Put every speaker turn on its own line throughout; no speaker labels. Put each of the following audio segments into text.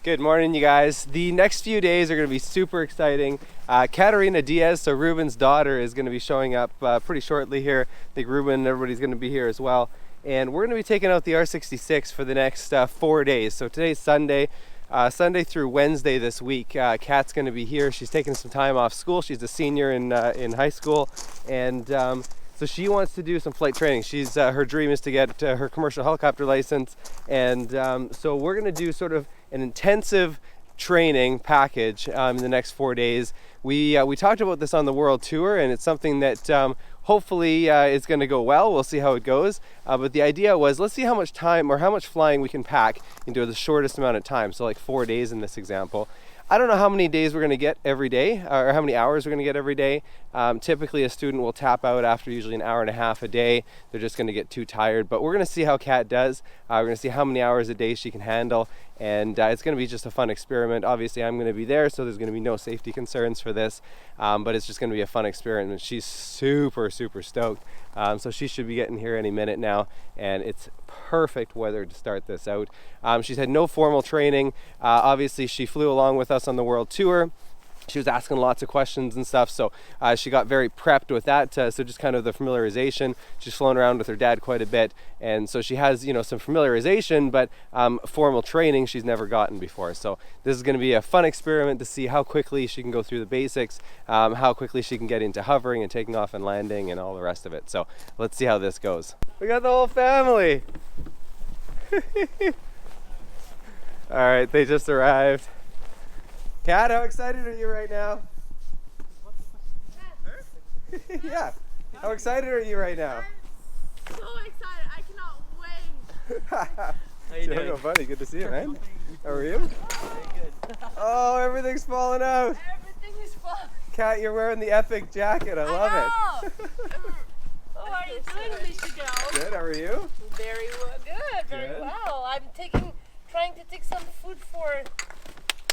Good morning, you guys. The next few days are going to be super exciting. Catarina Diaz, so Ruben's daughter, is going to be showing up pretty shortly here. I think Ruben and everybody's going to be here as well. And we're going to be taking out the R66 for the next 4 days. So today's Sunday. Sunday through Wednesday this week. Kat's going to be here. She's taking some time off school. She's a senior in high school. And so she wants to do some flight training. She's her dream is to get her commercial helicopter license. And so we're going to do sort of an intensive training package in the next 4 days. We talked about this on the world tour, and it's something that hopefully is going to go well. We'll see how it goes. But the idea was, let's see how much time or how much flying we can pack into the shortest amount of time. So like 4 days in this example. I don't know how many days we're going to get every day, or how many hours we're going to get every day. Typically a student will tap out after usually an hour and a half a day. They're just going to get too tired, but we're going to see how Kat does. We're going to see how many hours a day she can handle, and it's going to be just a fun experiment. Obviously I'm going to be there, so there's going to be no safety concerns for this, but it's just going to be a fun experiment. She's super stoked, so she should be getting here any minute now, and it's perfect weather to start this out. She's had no formal training. Obviously she flew along with us on the world tour. She was asking lots of questions and stuff, so she got very prepped with that. So just kind of the familiarization. She's flown around with her dad quite a bit, and so she has, you know, some familiarization, but formal training she's never gotten before. So this is going to be a fun experiment to see how quickly she can go through the basics, how quickly she can get into hovering and taking off and landing and all the rest of it. So let's see how this goes. We got the whole family. All right, they just arrived. Kat, how excited are you right now? Yeah. How excited are you right now?
I'm so excited. I cannot wait.
How you doing, buddy? Good to see you, man. How are you? Very good. Oh, everything's falling out.
Everything is fun.
Kat, you're wearing the epic jacket. I love it.
How are you doing, Michigan?
Good. How are you?
Very well. Good. Very well. I'm trying to take some food for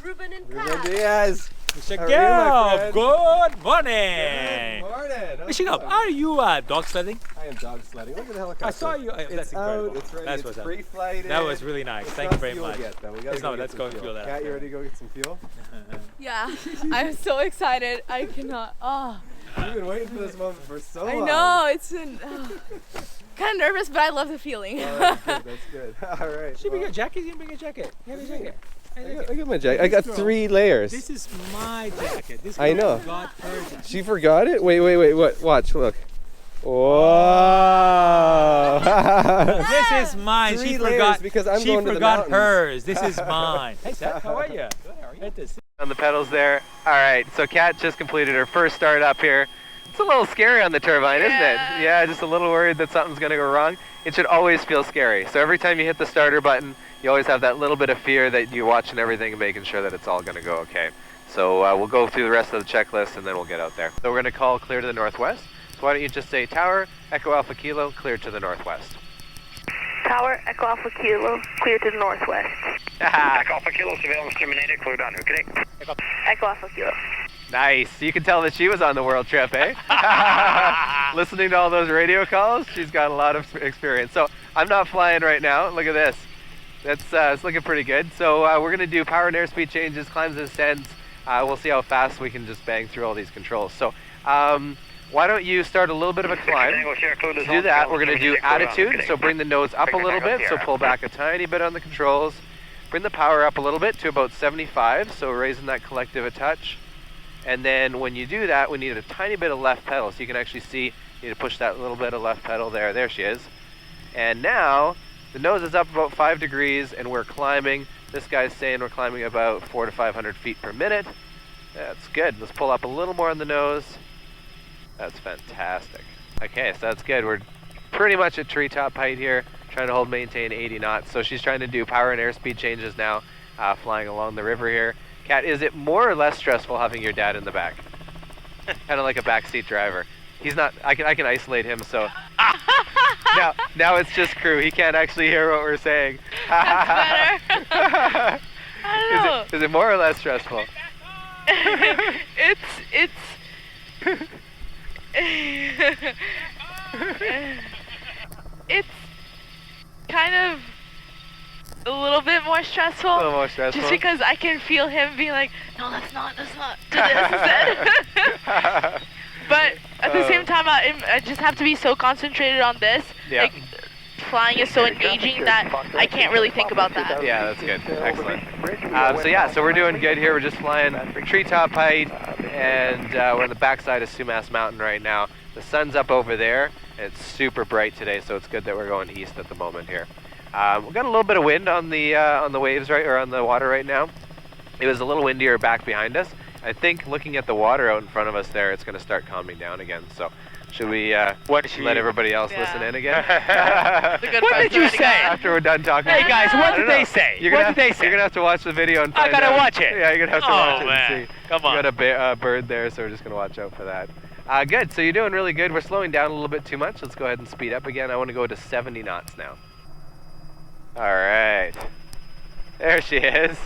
Ruben and
Ruben
Kat.
Diaz.
Michigan,
Good
morning.
Good morning.
Michigan, are you dog sledding?
I am dog sledding. Look at the helicopter.
I saw you.
It's
That's incredible.
out. It's ready.
That's
It's
what's up.
pre-flighted.
That was really nice.
It's
Thank you
not
very
fuel
much.
Yet, though. We gotta
Let's
get
go
some
fuel that.
Kat, you ready to go get some fuel?
Yeah. I'm so excited. I cannot. Oh.
You've been waiting for this moment for so long.
I know. It's been kind of nervous, but I love the feeling.
Oh, that's good. That's good. All right.
Should bring your jacket. You didn't bring a jacket. You have a jacket.
I got my jacket. I got 3 layers.
This is my jacket. This
I know.
forgot her jacket.
She forgot it? Wait. What? Watch. Look. Whoa.
This is mine.
3
She
layers
forgot.
because I'm
she
going to the
forgot
mountains.
hers. This is mine. Hey Seth, how are you? Good. How are you? Good to see
On the pedals there. All right. So Kat just completed her first start up here. It's a little scary on the turbine, isn't it? Yeah, just a little worried that something's going to go wrong. It should always feel scary. So every time you hit the starter button, you always have that little bit of fear that you're watching everything and making sure that it's all going to go okay. So we'll go through the rest of the checklist and then we'll get out there. So we're going to call clear to the northwest. So why don't you just say Tower, Echo Alpha Kilo, clear to the northwest.
Tower, Echo Alpha Kilo, clear to the northwest.
Echo Alpha Kilo, surveillance terminated, cleared on route connect.
Echo Alpha Kilo.
Nice. You can tell that she was on the world trip, eh? Listening to all those radio calls, she's got a lot of experience. So I'm not flying right now. Look at this. It's looking pretty good. So we're going to do power and airspeed changes, climbs and ascents. We'll see how fast we can just bang through all these controls. So why don't you start a little bit of a climb. To do that, we're going to do attitude. So bring the nose up a little bit. So pull back a tiny bit on the controls. Bring the power up a little bit to about 75. So raising that collective a touch. And then when you do that, we need a tiny bit of left pedal. So you can actually see, you need to push that little bit of left pedal there. There she is. And now, the nose is up about 5 degrees and we're climbing. This guy's saying we're climbing about 400 to 500 feet per minute. That's good. Let's pull up a little more on the nose. That's fantastic. Okay, so that's good. We're pretty much at treetop height here, trying to maintain 80 knots. So she's trying to do power and airspeed changes now, flying along the river here. Kat, is it more or less stressful having your dad in the back? Kind of like a backseat driver. He's not. I can isolate him. So now it's just crew. He can't actually hear what we're saying.
That's better. I don't know.
Is it more or less stressful?
It's kind of
a little bit more stressful.
A little more stressful.
Just because I can feel him being like, no, let's not do this instead. But at the same time, I just have to be so concentrated on this.
Yeah.
Like, flying is so engaging that I can't really think about that.
Yeah, that's good. Excellent. So we're doing good here. We're just flying treetop height, and we're on the backside of Sumas Mountain right now. The sun's up over there, and it's super bright today, so it's good that we're going east at the moment here. We've got a little bit of wind on the waves on the water right now. It was a little windier back behind us. I think looking at the water out in front of us there, it's going to start calming down again. So should we let everybody else listen in again?
What did you say?
After we're done talking.
Hey guys, what did they say? What did they say?
You're going to have to watch the video and find
I gotta
out.
watch it.
Yeah, you're going to have to watch it
man.
and see.
Come on.
We got a bird there, so we're just going to watch out for that. Good, so you're doing really good. We're slowing down a little bit too much. Let's go ahead and speed up again. I want to go to 70 knots now. All right. There she is.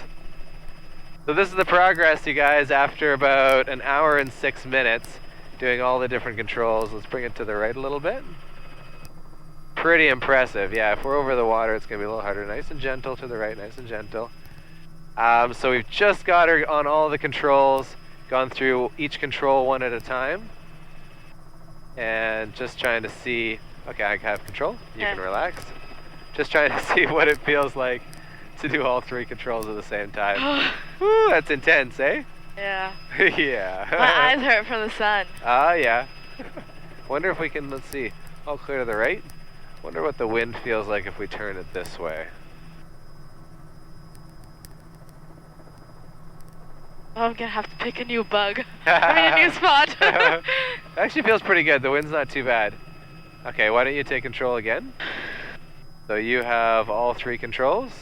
So this is the progress, you guys, after about an hour and 6 minutes doing all the different controls. Let's bring it to the right a little bit. Pretty impressive. Yeah, if we're over the water, it's going to be a little harder. Nice and gentle to the right, nice and gentle. So we've just got her on all the controls, gone through each control one at a time. And just trying to see, okay, I have control. You can relax. Just trying to see what it feels like to do all 3 controls at the same time. Woo, that's intense, eh?
Yeah.
Yeah.
My eyes hurt from the sun.
Yeah. Wonder if we can, let's see, all clear to the right. Wonder what the wind feels like if we turn it this way.
Oh, I'm gonna have to pick a new bug. A new spot.
Actually feels pretty good. The wind's not too bad. Okay, why don't you take control again? So you have all 3 controls.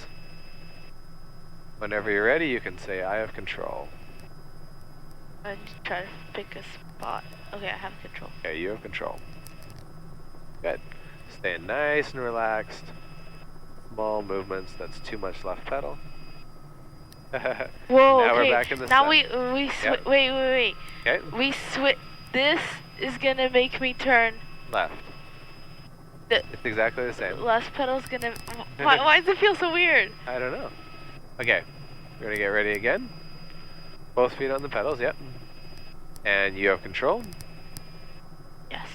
Whenever you're ready, you can say, I have control.
I'm just trying to pick a spot. Okay, I have control.
Okay, you have control. Good. Staying nice and relaxed. Small movements. That's too much left pedal.
Whoa,
now
okay.
we're back in the
now
sun.
Yep. Wait.
Okay.
We switch. This is gonna make me turn.
Left. It's exactly the same.
Last pedal's gonna. Why does it feel so weird?
I don't know. Okay, we're gonna get ready again. Both feet on the pedals, yep. And you have control.
Yes.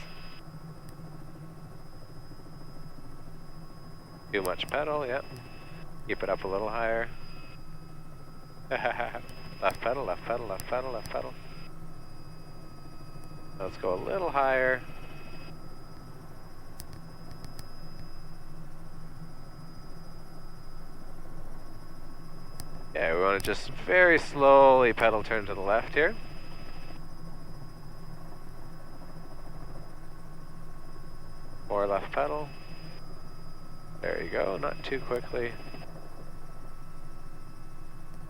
Too much pedal, yep. Keep it up a little higher. Left pedal, left pedal, left pedal, left pedal. Let's go a little higher. Yeah, we want to just very slowly pedal turn to the left here. More left pedal. There you go, not too quickly.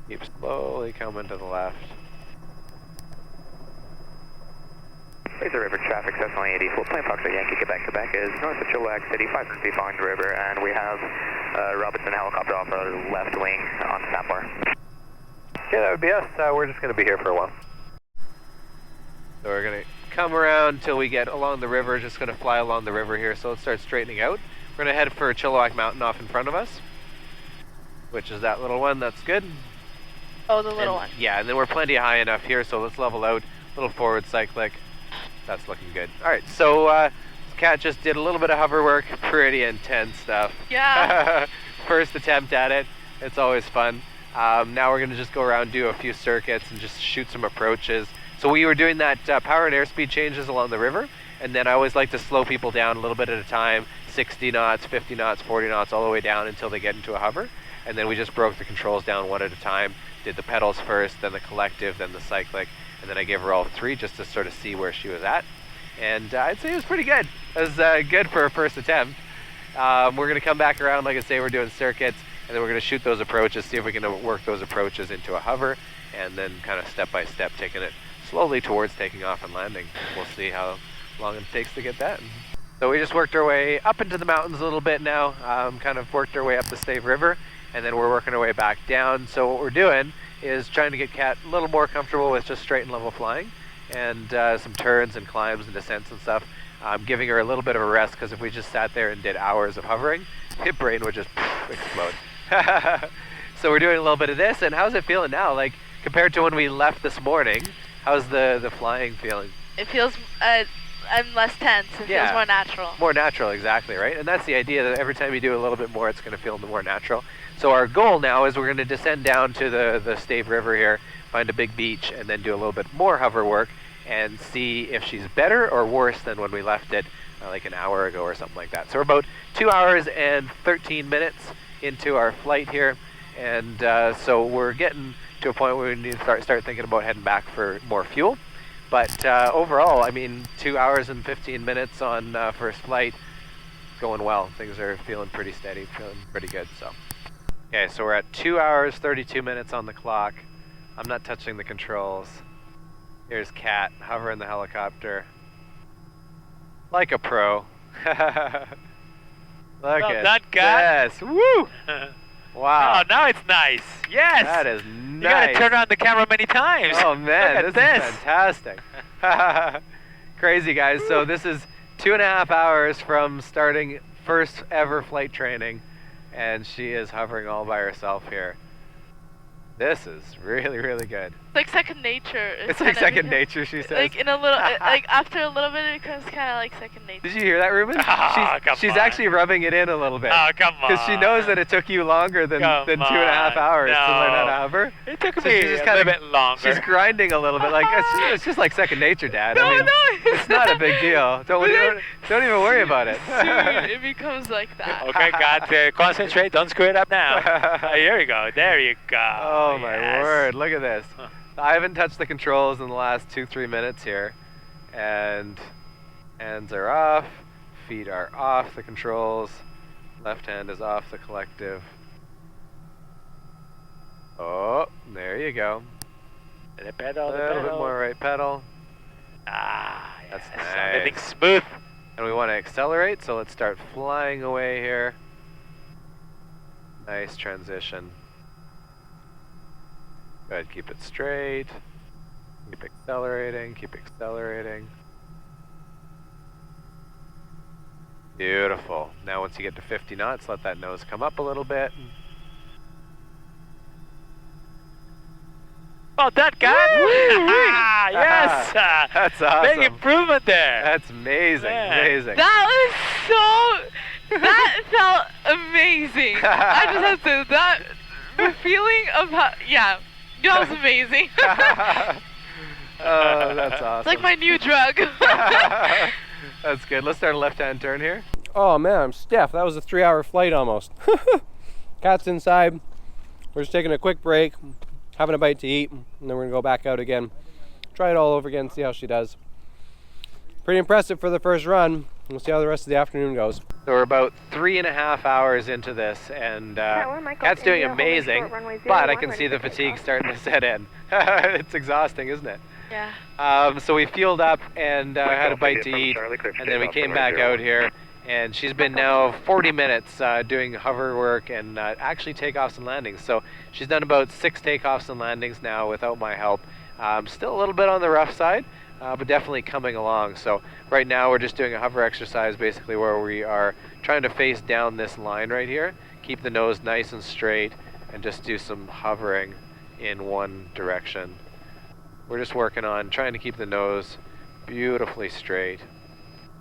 Keep slowly coming to the left.
Laser River traffic, Cessna 84, Plane Fox Yankee, Quebec is north of Chilliwack City, 5 feet behind the river, and we have Robertson helicopter off our left wing on standby.
Okay, that would be us. We're just going to be here for a while. So we're going to come around till we get along the river, just going to fly along the river here, so let's start straightening out. We're going to head for Chilliwack Mountain off in front of us, which is that little one. That's good.
Oh, the little one.
Yeah, and then we're plenty high enough here, so let's level out. Little forward cyclic. That's looking good. All right, so Kat just did a little bit of hover work. Pretty intense stuff.
Yeah.
First attempt at it. It's always fun. Now we're going to just go around, do a few circuits, and just shoot some approaches. So we were doing that power and airspeed changes along the river, and then I always like to slow people down a little bit at a time, 60 knots, 50 knots, 40 knots, all the way down until they get into a hover. And then we just broke the controls down one at a time, did the pedals first, then the collective, then the cyclic, and then I gave her all 3 just to sort of see where she was at. And I'd say it was pretty good. It was good for a first attempt. We're going to come back around, like I say, we're doing circuits, and then we're going to shoot those approaches, see if we can work those approaches into a hover, and then kind of step by step taking it slowly towards taking off and landing. We'll see how long it takes to get that. So we just worked our way up into the mountains a little bit now, kind of worked our way up the Stave River, and then we're working our way back down. So what we're doing is trying to get Kat a little more comfortable with just straight and level flying, and some turns and climbs and descents and stuff. Giving her a little bit of a rest, because if we just sat there and did hours of hovering, her brain would just explode. So we're doing a little bit of this, and how's it feeling now? Like, compared to when we left this morning, how's the flying feeling?
It feels, I'm less tense. It
Yeah.
feels more natural.
More natural, exactly, right? And that's the idea, that every time you do a little bit more, it's going to feel more natural. So our goal now is we're going to descend down to the Stave River here, find a big beach, and then do a little bit more hover work and see if she's better or worse than when we left it like an hour ago or something like that. So we're about 2 hours and 13 minutes into our flight here, and so we're getting to a point where we need to start thinking about heading back for more fuel. But overall, I mean, 2 hours and 15 minutes on first flight, going well. Things are feeling pretty steady, feeling pretty good. So, okay, so we're at 2 hours 32 minutes on the clock. I'm not touching the controls. Here's Kat hovering the helicopter like a pro. Look
Well
at
done, Kat.
this! Woo! Wow,
Oh, now it's nice. Yes.
that is
You
nice.
gotta turn on the camera many times.
Oh man,
Look
this
at
is fantastic. Crazy, guys. So this is 2.5 hours from starting first ever flight training, and she is hovering all by herself here. This is really, really good.
It's like second nature.
It's like second nature, she says.
Like in a little, like after a little bit, it becomes kind of like second nature.
Did you hear that, Ruben?
Ah, come
she's
on.
actually rubbing it in a little bit.
Oh, come on.
Because she knows that it took you longer than 2.5 hours to learn how to hover.
It took
So
me
she's just
a
kinda-
little bit longer.
She's grinding a little bit. Like, it's just like second nature, Dad.
No,
I mean,
no,
it's not a big deal. Don't even worry about it.
Soon it becomes like that.
Okay, God, concentrate. Don't screw it up now. Here we go. There you go.
Oh my
Yes.
word, look at this.
Huh.
I haven't touched the controls in the last 2-3 minutes here. And hands are off, feet are off the controls, left hand is off the collective. Oh, there you go.
The pedal,
A
the
little bit
pedal.
more right pedal.
Ah,
That's
yes.
nice.
Everything's smooth.
And we want to accelerate, so let's start flying away here. Nice transition. Go ahead, keep it straight. Keep accelerating, keep accelerating. Beautiful. Now once you get to 50 knots, let that nose come up a little bit.
Oh, that guy. Yes.
That's awesome.
Big improvement there.
That's amazing,
Yeah.
amazing.
That that felt amazing. I just have to, the feeling of how, yeah, that was amazing.
Oh, that's awesome.
It's like my new drug.
That's good. Let's start a left-hand turn here. Oh man, I'm stiff. That was a 3-hour flight almost. Cat's inside. We're just taking a quick break, having a bite to eat, and then we're gonna go back out again. Try it all over again, see how she does. Pretty impressive for the first run. We'll see how the rest of the afternoon goes. So we're about 3.5 hours into this, and Cat's doing amazing, but I can see the fatigue starting to set in. It's exhausting, isn't it?
Yeah.
So we fueled up and had a bite to eat, and then we came back out here, and she's been now 40 minutes doing hover work and actually takeoffs and landings. So she's done about 6 takeoffs and landings now without my help. Still a little bit on the rough side, but definitely coming along. So right now we're just doing a hover exercise, basically where we are trying to face down this line right here, keep the nose nice and straight, and just do some hovering in one direction. We're just working on trying to keep the nose beautifully straight.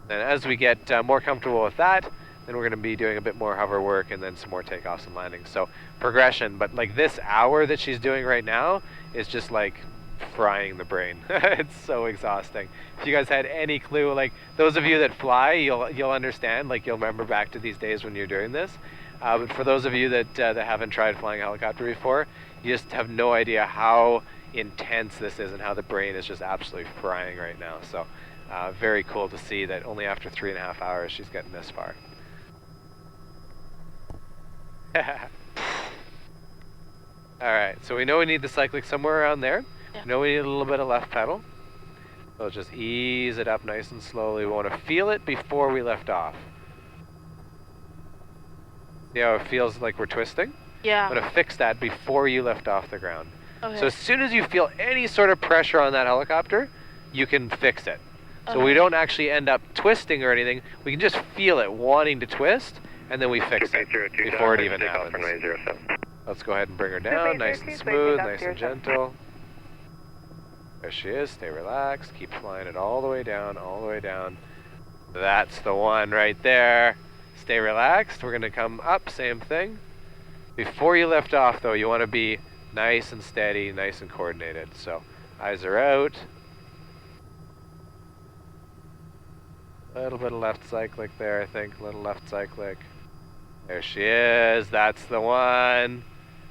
And as we get more comfortable with that, then we're going to be doing a bit more hover work and then some more takeoffs and landings. So progression, but like this hour that she's doing right now is just like frying the brain. It's so exhausting. If you guys had any clue, like those of you that fly, you'll understand, like you'll remember back to these days when you're doing this. But for those of you that haven't tried flying a helicopter before, you just have no idea how intense this is and how the brain is just absolutely frying right now. So very cool to see that only after 3.5 hours she's getting this far. Alright, so we know we need the cyclic somewhere around there.
Yeah.
We know we need a little bit of left pedal. So just ease it up nice and slowly. We want to feel it before we lift off. See how it feels like we're twisting?
Yeah.
I'm going to fix that before you lift off the ground.
Okay.
So as soon as you feel any sort of pressure on that helicopter, you can fix it. So
Okay.
we don't actually end up twisting or anything. We can just feel it wanting to twist, and then we fix it before it even happens. Let's go ahead and bring her down, nice and smooth, nice and gentle. There she is, stay relaxed, keep flying it all the way down, all the way down. That's the one right there. Stay relaxed, we're gonna come up, same thing. Before you lift off though, you wanna be nice and steady, nice and coordinated. So, eyes are out. A little bit of left cyclic there, I think, a little left cyclic. There she is, that's the one.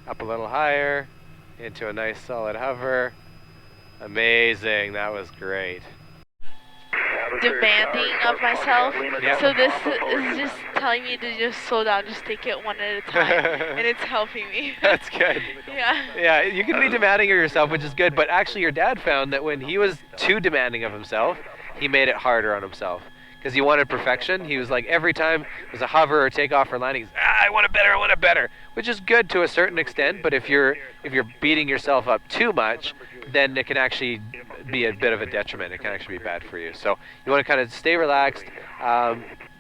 Up a little higher, into a nice solid hover. Amazing, that was great.
Demanding of myself.
Yep.
So this is just telling me to just slow down, just take it one at a time, and it's helping me.
That's good.
Yeah.
Yeah, you can be demanding of yourself, which is good, but actually your dad found that when he was too demanding of himself, he made it harder on himself. Because he wanted perfection. He was like, every time it was a hover or takeoff or landing, he's, I want it better, I want it better. Which is good to a certain extent, but if you're beating yourself up too much, then it can actually be a bit of a detriment. It can actually be bad for you. So you want to kind of stay relaxed,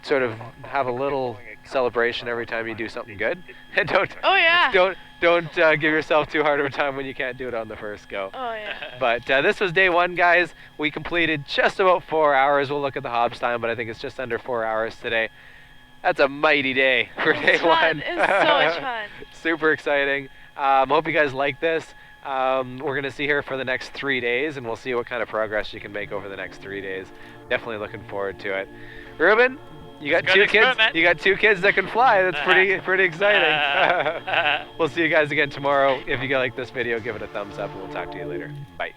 sort of have a little celebration every time you do something good, and don't give yourself too hard of a time when you can't do it on the first go.
Oh yeah.
But this was day one, guys. We completed just about 4 hours. We'll look at the Hobbs time, but I think it's just under 4 hours today. That's a mighty day for day one.
It's so much fun.
Super exciting. Hope you guys like this. We're gonna see her for the next 3 days, and we'll see what kind of progress you can make over the next 3 days. Definitely looking forward to it. Ruben, you got two kids. You got 2 kids that can fly. That's pretty exciting. We'll see you guys again tomorrow. If you like this video, give it a thumbs up, and we'll talk to you later. Bye.